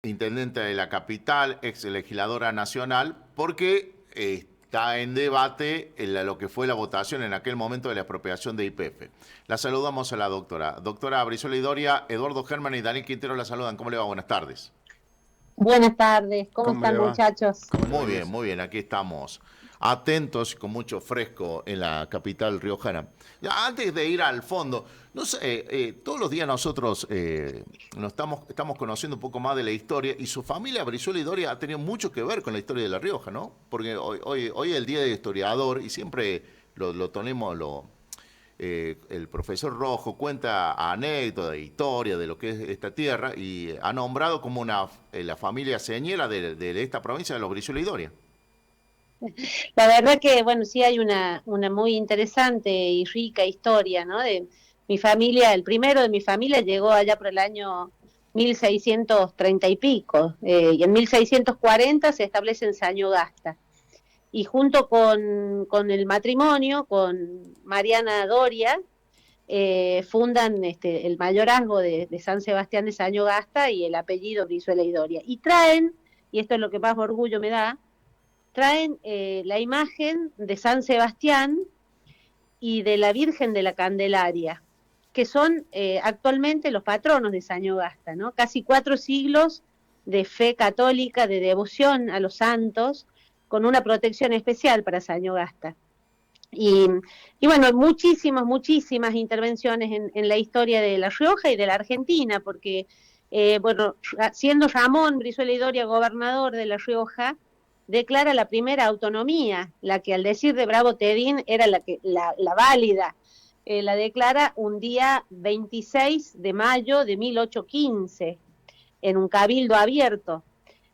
intendente de la capital, ex legisladora nacional, porque está en debate lo que fue la votación en aquel momento de la expropiación de YPF. La saludamos a la doctora. Doctora Brizuela Idoria, Eduardo Germán y Daniel Quintero la saludan. ¿Cómo le va? Buenas tardes. Buenas tardes, ¿cómo ¿Cómo le están va? muchachos? Muy bien, aquí estamos atentos y con mucho fresco en la capital riojana. Ya, antes de ir al fondo, no sé, todos los días nosotros estamos conociendo un poco más de la historia y su familia Brizuela Idoria ha tenido mucho que ver con la historia de La Rioja, ¿no? Porque hoy es el día del historiador y siempre lo tenemos, el profesor Rojo cuenta anécdotas, historia de lo que es esta tierra y ha nombrado como la familia señera de esta provincia de los Brizuela Idoria. La verdad que, bueno, sí hay una muy interesante y rica historia, ¿no? De mi familia, el primero de mi familia llegó allá por el año 1630 y pico, y en 1640 se establece en Sañogasta. Y junto con el matrimonio, con Mariana Doria, fundan el mayorazgo de San Sebastián de Sañogasta y el apellido Brizuela Idoria. Y traen, y esto es lo que más orgullo me da, traen la imagen de San Sebastián y de la Virgen de la Candelaria, que son actualmente los patronos de Sañogasta, ¿no? Casi 4 siglos de fe católica, de devoción a los santos, con una protección especial para Sañogasta. Y, y bueno, muchísimas intervenciones en la historia de La Rioja y de la Argentina, porque, bueno, siendo Ramón Brizuela Idoria gobernador de La Rioja, declara la primera autonomía, la que al decir de Bravo Tedín era la válida. La declara un día 26 de mayo de 1815, en un cabildo abierto.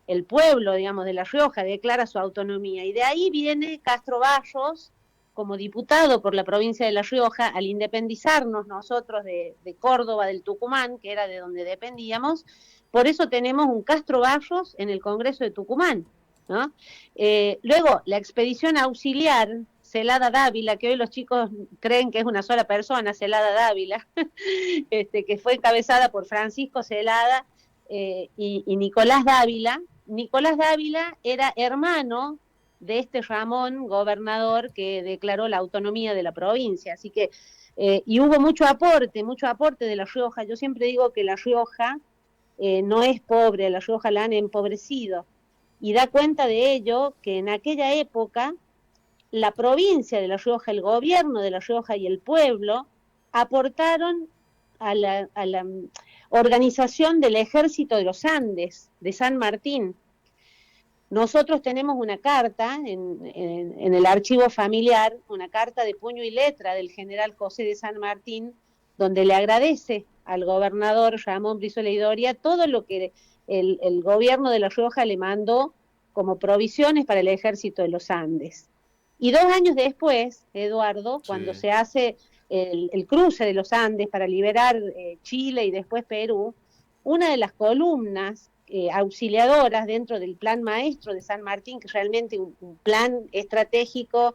El pueblo, digamos, de La Rioja declara su autonomía, y de ahí viene Castro Barros como diputado por la provincia de La Rioja, al independizarnos nosotros de Córdoba, del Tucumán, que era de donde dependíamos. Por eso tenemos un Castro Barros en el Congreso de Tucumán, ¿no? Luego, la expedición auxiliar Celada Dávila, que hoy los chicos creen que es una sola persona, Celada Dávila, que fue encabezada por Francisco Celada y Nicolás Dávila. Nicolás Dávila era hermano de este Ramón, gobernador, que declaró la autonomía de la provincia. Así que, y hubo mucho aporte de La Rioja. Yo siempre digo que La Rioja no es pobre, La Rioja la han empobrecido. Y da cuenta de ello que en aquella época la provincia de La Rioja, el gobierno de La Rioja y el pueblo aportaron a la organización del Ejército de los Andes, de San Martín. Nosotros tenemos una carta en el archivo familiar, una carta de puño y letra del general José de San Martín, donde le agradece al gobernador Ramón Brizuela Idoria todo lo que el gobierno de La Rioja le mandó como provisiones para el ejército de los Andes. Y 2 años después, Eduardo, cuando Sí. se hace el cruce de los Andes para liberar Chile y después Perú, una de las columnas auxiliadoras dentro del plan maestro de San Martín, que es realmente un plan estratégico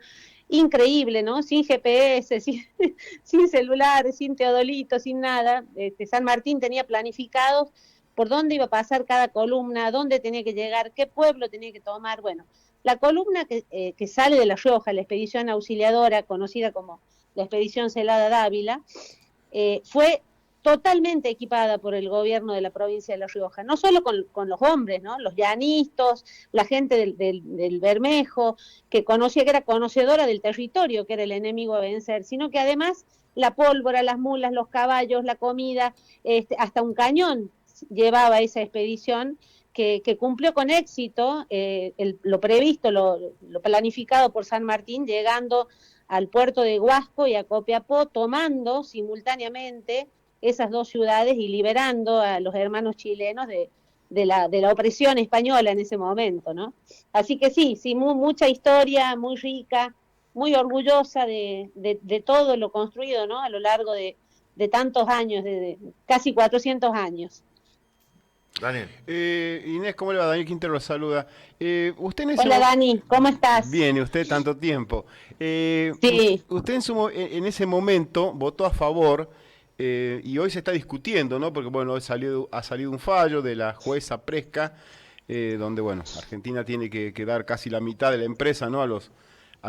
increíble, ¿no? Sin GPS, sin celulares, sin teodolitos, sin nada. San Martín tenía planificados por dónde iba a pasar cada columna, dónde tenía que llegar, qué pueblo tenía que tomar. Bueno, la columna que sale de La Rioja, la expedición auxiliadora, conocida como la expedición Celada Dávila, fue totalmente equipada por el gobierno de la provincia de La Rioja, no solo con los hombres, ¿no? Los llanistos, la gente del Bermejo, que conocía, que era conocedora del territorio, que era el enemigo a vencer, sino que además la pólvora, las mulas, los caballos, la comida, hasta un cañón llevaba esa expedición que cumplió con éxito lo previsto, lo planificado por San Martín, llegando al puerto de Huasco y a Copiapó, tomando simultáneamente esas 2 ciudades y liberando a los hermanos chilenos de la opresión española en ese momento, ¿no? Así que sí, mucha historia, muy rica, muy orgullosa de todo lo construido, ¿no? A lo largo de tantos años, de casi 400 años. Daniel. Inés, ¿cómo le va? Daniel Quintero lo saluda. Usted en ese Hola Dani, ¿cómo estás? Bien, y usted tanto tiempo. Sí. Usted en ese momento votó a favor y hoy se está discutiendo, ¿no? Porque, bueno, ha salido un fallo de la jueza Presca, donde, bueno, Argentina tiene que dar casi la mitad de la empresa, ¿no? A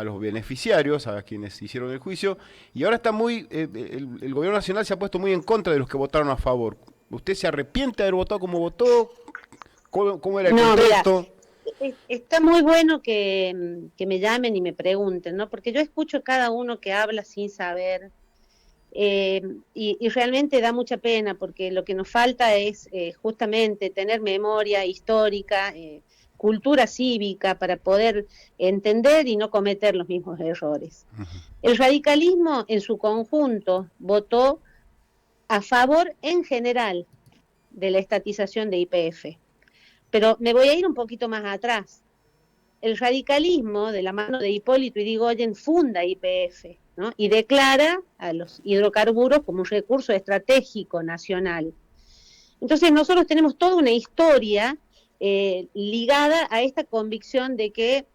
los beneficiarios, a quienes hicieron el juicio, y ahora está el gobierno nacional se ha puesto muy en contra de los que votaron a favor. ¿Usted se arrepiente de haber votado como votó? ¿Cómo era el contexto? Mira, está muy bueno que me llamen y me pregunten, ¿no? Porque yo escucho a cada uno que habla sin saber, y realmente da mucha pena, porque lo que nos falta es justamente tener memoria histórica, cultura cívica para poder entender y no cometer los mismos errores. El radicalismo en su conjunto votó a favor en general de la estatización de YPF. Pero me voy a ir un poquito más atrás. El radicalismo, de la mano de Hipólito Yrigoyen, funda YPF, ¿no? Y declara a los hidrocarburos como un recurso estratégico nacional. Entonces nosotros tenemos toda una historia ligada a esta convicción de que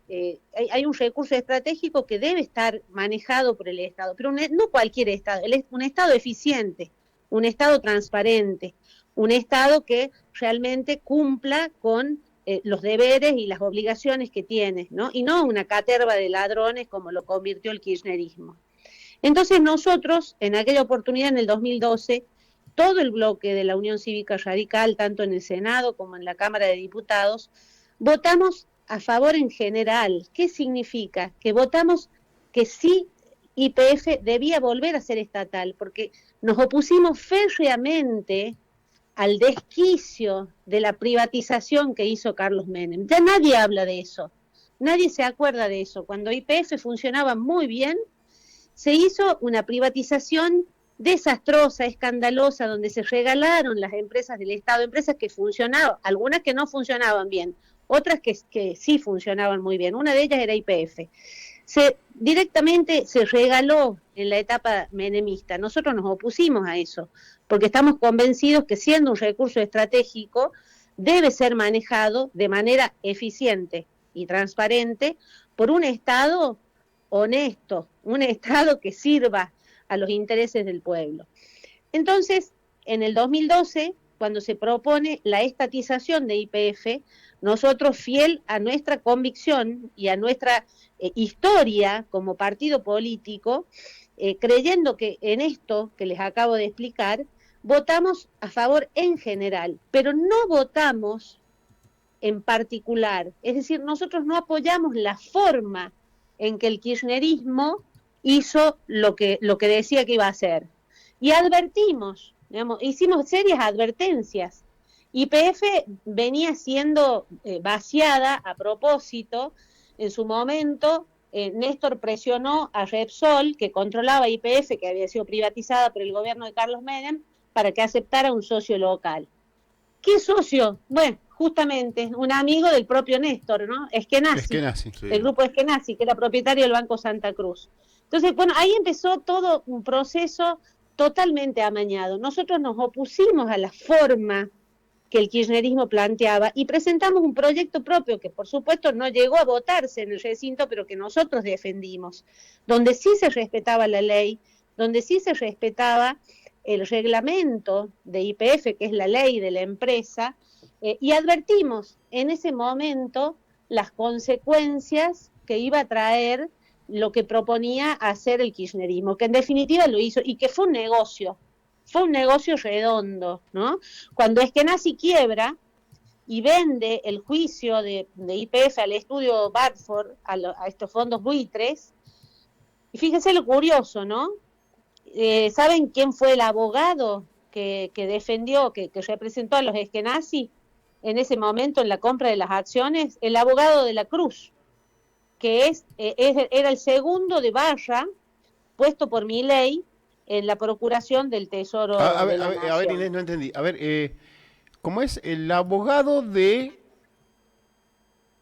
hay un recurso estratégico que debe estar manejado por el Estado, pero no cualquier Estado, un Estado eficiente, un Estado transparente, un Estado que realmente cumpla con los deberes y las obligaciones que tiene, ¿no? Y no una caterva de ladrones como lo convirtió el kirchnerismo. Entonces nosotros, en aquella oportunidad, en el 2012, todo el bloque de la Unión Cívica Radical, tanto en el Senado como en la Cámara de Diputados, votamos a favor en general. ¿Qué significa? Que votamos que sí, YPF debía volver a ser estatal, porque nos opusimos férreamente al desquicio de la privatización que hizo Carlos Menem. Ya nadie habla de eso, nadie se acuerda de eso. Cuando YPF funcionaba muy bien, se hizo una privatización desastrosa, escandalosa, donde se regalaron las empresas del Estado, empresas que funcionaban, algunas que no funcionaban bien, otras que sí funcionaban muy bien. Una de ellas era YPF. Directamente se regaló en la etapa menemista. Nosotros nos opusimos a eso, porque estamos convencidos que, siendo un recurso estratégico, debe ser manejado de manera eficiente y transparente por un Estado honesto, un Estado que sirva a los intereses del pueblo. Entonces, en el 2012, cuando se propone la estatización de YPF, nosotros, fiel a nuestra convicción y a nuestra historia como partido político, creyendo que en esto que les acabo de explicar, votamos a favor en general, pero no votamos en particular. Es decir, nosotros no apoyamos la forma en que el kirchnerismo hizo lo que decía que iba a hacer. Y advertimos, digamos, hicimos serias advertencias. YPF venía siendo vaciada a propósito. En su momento, Néstor presionó a Repsol, que controlaba YPF, que había sido privatizada por el gobierno de Carlos Menem, para que aceptara un socio local. ¿Qué socio? Bueno, justamente un amigo del propio Néstor, ¿no? Eskenazi, sí. El grupo Eskenazi, que era propietario del Banco Santa Cruz. Entonces, bueno, ahí empezó todo un proceso totalmente amañado. Nosotros nos opusimos a la forma que el kirchnerismo planteaba y presentamos un proyecto propio que, por supuesto, no llegó a votarse en el recinto, pero que nosotros defendimos, donde sí se respetaba la ley, donde sí se respetaba el reglamento de YPF, que es la ley de la empresa, y advertimos en ese momento las consecuencias que iba a traer lo que proponía hacer el kirchnerismo, que en definitiva lo hizo, y que fue un negocio redondo, ¿no? Cuando Eskenazi quiebra y vende el juicio de YPF al estudio Barford, a estos fondos buitres, y fíjense lo curioso, ¿no? ¿Saben quién fue el abogado que defendió, que representó a los Eskenazi en ese momento en la compra de las acciones? El abogado de la Cruz, que era el segundo de barra, puesto por Milei en la procuración del Tesoro de la Nación. A ver, Inés, no entendí. A ver, ¿cómo es el abogado de...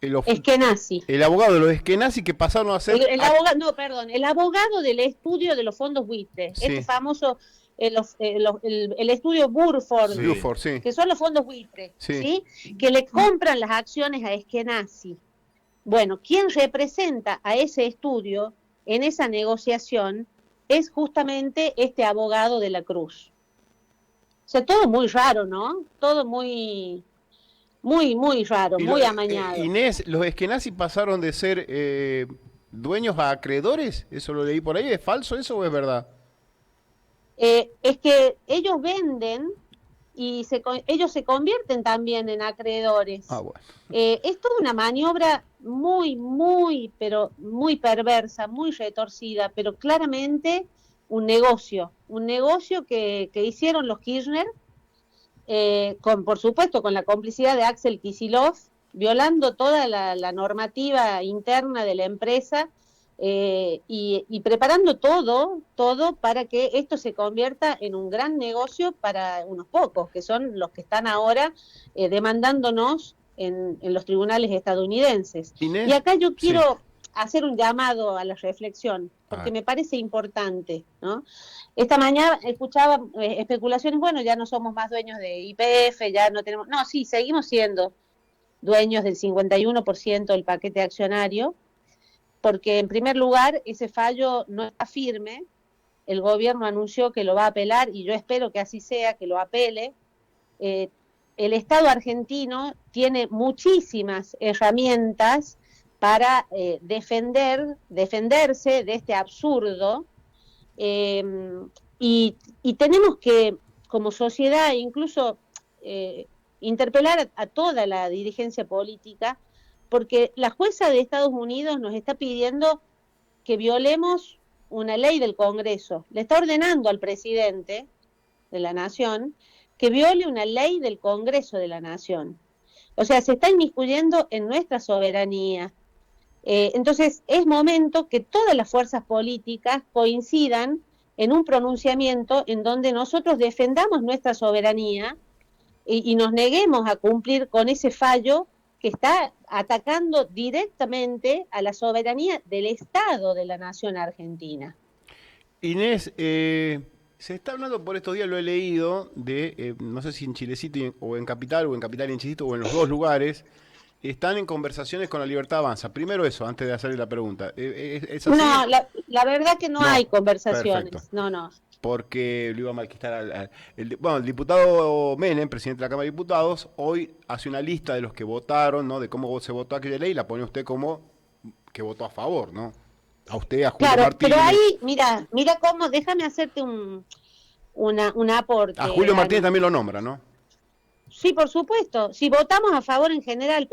Eskenazi. El abogado de los Eskenazi que pasaron a ser... el abogado del estudio de los fondos buitres, sí. Este famoso, el estudio Burford, sí. Burford, sí. Que son los fondos buitres, sí. ¿sí? Que le compran las acciones a Eskenazi. Bueno, quien representa a ese estudio en esa negociación es justamente este abogado de la Cruz. sea, todo muy raro, ¿no? Todo muy raro, Y muy amañado. Inés, los Eskenazi pasaron de ser dueños a acreedores, eso lo leí por ahí, ¿es falso eso o es verdad? Es que ellos venden y ellos se convierten también en Ah, acreedores. bueno. Es toda una maniobra pero muy perversa, muy retorcida, pero claramente un negocio que hicieron los Kirchner, por supuesto, con la complicidad de Axel Kicillof, violando toda la normativa interna de la empresa, y preparando todo para que esto se convierta en un gran negocio para unos pocos, que son los que están ahora demandándonos en los tribunales estadounidenses. Y Inés, acá yo sí. quiero hacer un llamado a la reflexión, A porque ver. me parece importante, ¿no? Esta mañana escuchaba especulaciones, bueno, ya no somos más dueños de YPF, ya no tenemos, no, sí, seguimos siendo dueños del 51% del paquete accionario, porque en primer lugar ese fallo no está firme, el gobierno anunció que lo va a apelar y yo espero que así sea, que lo apele. Eh, el Estado argentino tiene muchísimas herramientas para defenderse de este absurdo, eh, y tenemos que, como sociedad, incluso interpelar a toda la dirigencia política, porque la jueza de Estados Unidos nos está pidiendo que violemos una ley del Congreso. Le está ordenando al presidente de la Nación que viole una ley del Congreso de la Nación. O sea, se está inmiscuyendo en nuestra soberanía. Entonces, es momento que todas las fuerzas políticas coincidan en un pronunciamiento en donde nosotros defendamos nuestra soberanía y nos neguemos a cumplir con ese fallo que está atacando directamente a la soberanía del Estado de la nación argentina. Inés, se está hablando por estos días, lo he leído, de, no sé si en Chilecito o en Capital, o en Capital y en Chilecito, o en los dos lugares, están en conversaciones con la Libertad Avanza. Primero eso, antes de hacerle la pregunta. ¿Es así? No, la verdad que no hay No, perfecto. conversaciones, no. Porque lo iba a malquitar bueno, el diputado Menem, presidente de la Cámara de Diputados, hoy hace una lista de los que votaron, ¿no? De cómo se votó aquella ley, y la pone usted como que votó a favor, ¿no? A usted, a Julio Claro, pero Martínez. ahí, mira cómo, déjame hacerte un A aporte, Julio Martínez Dani. también lo nombra, ¿no? Sí, por supuesto. Sí, votamos a favor en general,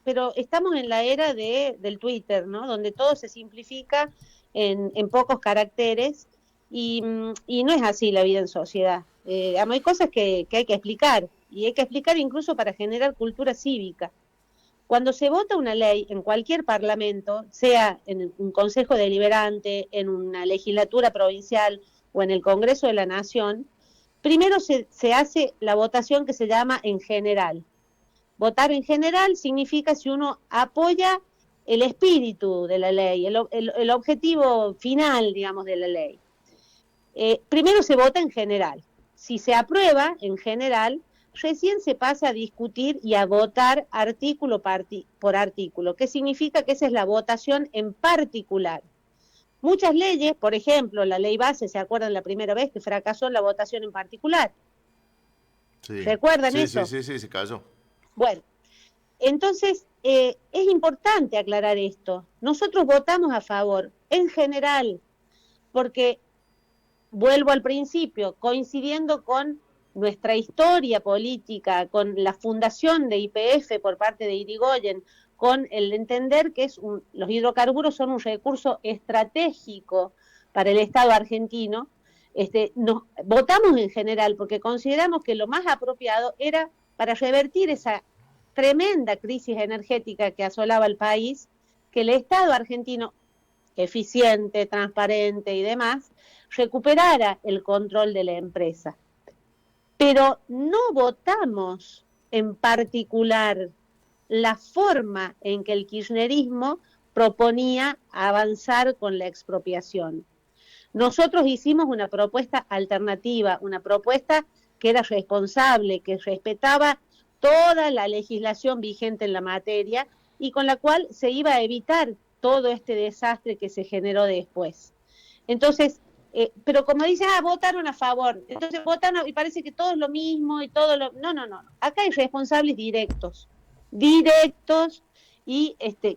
pero estamos en la era del Twitter, ¿no? Donde todo se simplifica en pocos caracteres y no es así la vida en sociedad. Hay cosas que hay que explicar y hay que explicar incluso para generar cultura cívica. Cuando se vota una ley en cualquier parlamento, sea en un consejo deliberante, en una legislatura provincial o en el Congreso de la Nación, primero se hace la votación que se llama en general. Votar en general significa si uno apoya el espíritu de la ley, el objetivo final, digamos, de la ley. Primero se vota en general. Si se aprueba en general, recién se pasa a discutir y a votar artículo por artículo, que significa que esa es la votación en particular. Muchas leyes, por ejemplo, la ley base, ¿se acuerdan la primera vez que fracasó la votación en particular? Sí, ¿Recuerdan sí, eso? sí, se cayó. Bueno, entonces es importante aclarar esto. Nosotros votamos a favor, en general, porque vuelvo al principio, coincidiendo con nuestra historia política, con la fundación de YPF por parte de Irigoyen, con el entender que los hidrocarburos son un recurso estratégico para el Estado argentino, nos votamos en general porque consideramos que lo más apropiado era para revertir esa tremenda crisis energética que asolaba el país, que el Estado argentino, eficiente, transparente y demás, recuperara el control de la empresa. Pero no votamos en particular la forma en que el kirchnerismo proponía avanzar con la expropiación. Nosotros hicimos una propuesta alternativa, una propuesta que era responsable, que respetaba toda la legislación vigente en la materia y con la cual se iba a evitar todo este desastre que se generó después. Entonces, pero como dicen, votaron a favor, entonces votaron y parece que todo es lo mismo y todo lo... No, no, no. Acá hay responsables directos y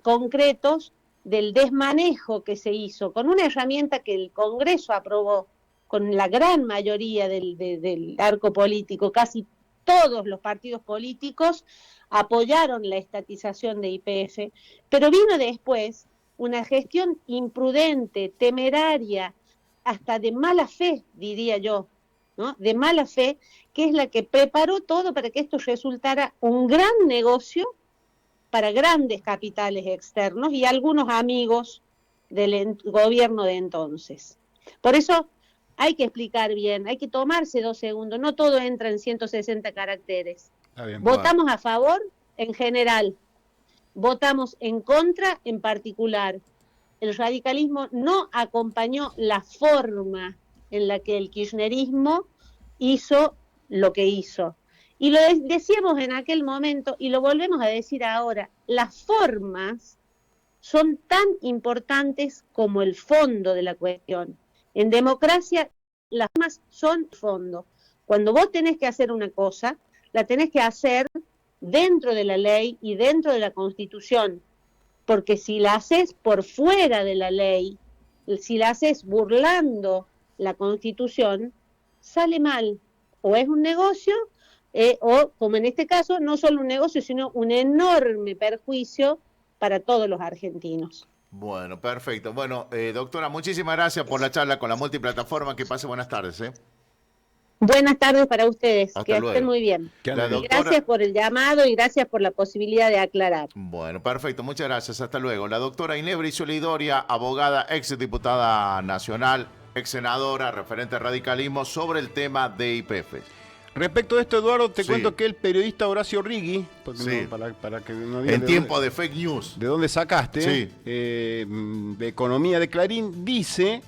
concretos del desmanejo que se hizo con una herramienta que el Congreso aprobó con la gran mayoría del arco político. Casi todos los partidos políticos apoyaron la estatización de YPF, pero vino después una gestión imprudente, temeraria, hasta de mala fe, diría yo, ¿no? De mala fe, que es la que preparó todo para que esto resultara un gran negocio para grandes capitales externos y algunos amigos del gobierno de entonces. Por eso hay que explicar bien, hay que tomarse 2 segundos, no todo entra en 160 caracteres. Bien, votamos a favor en general, votamos en contra en particular. El radicalismo no acompañó la forma en la que el kirchnerismo hizo lo que hizo. Y lo decíamos en aquel momento y lo volvemos a decir ahora, las formas son tan importantes como el fondo de la cuestión. En democracia las formas son fondo. Cuando vos tenés que hacer una cosa, la tenés que hacer dentro de la ley y dentro de la Constitución. Porque si la haces por fuera de la ley, si la haces burlando la Constitución, sale mal. O es un negocio, o como en este caso, no solo un negocio, sino un enorme perjuicio para todos los argentinos. Bueno, perfecto. Bueno, doctora, muchísimas gracias por la charla con la multiplataforma. Que pase buenas tardes. Buenas tardes para ustedes, Hasta que luego. estén muy bien. Doctora... Gracias por el llamado y gracias por la posibilidad de aclarar. Bueno, perfecto, muchas gracias, hasta luego. La doctora Inés Brizuela Idoria, abogada, ex diputada nacional, ex senadora, referente de radicalismo, sobre el tema de YPF. Respecto de esto, Eduardo, te cuento que el periodista Horacio Righi, sí. para que no digan en tiempo de fake news, ¿de dónde sacaste? Sí. De Economía de Clarín, dice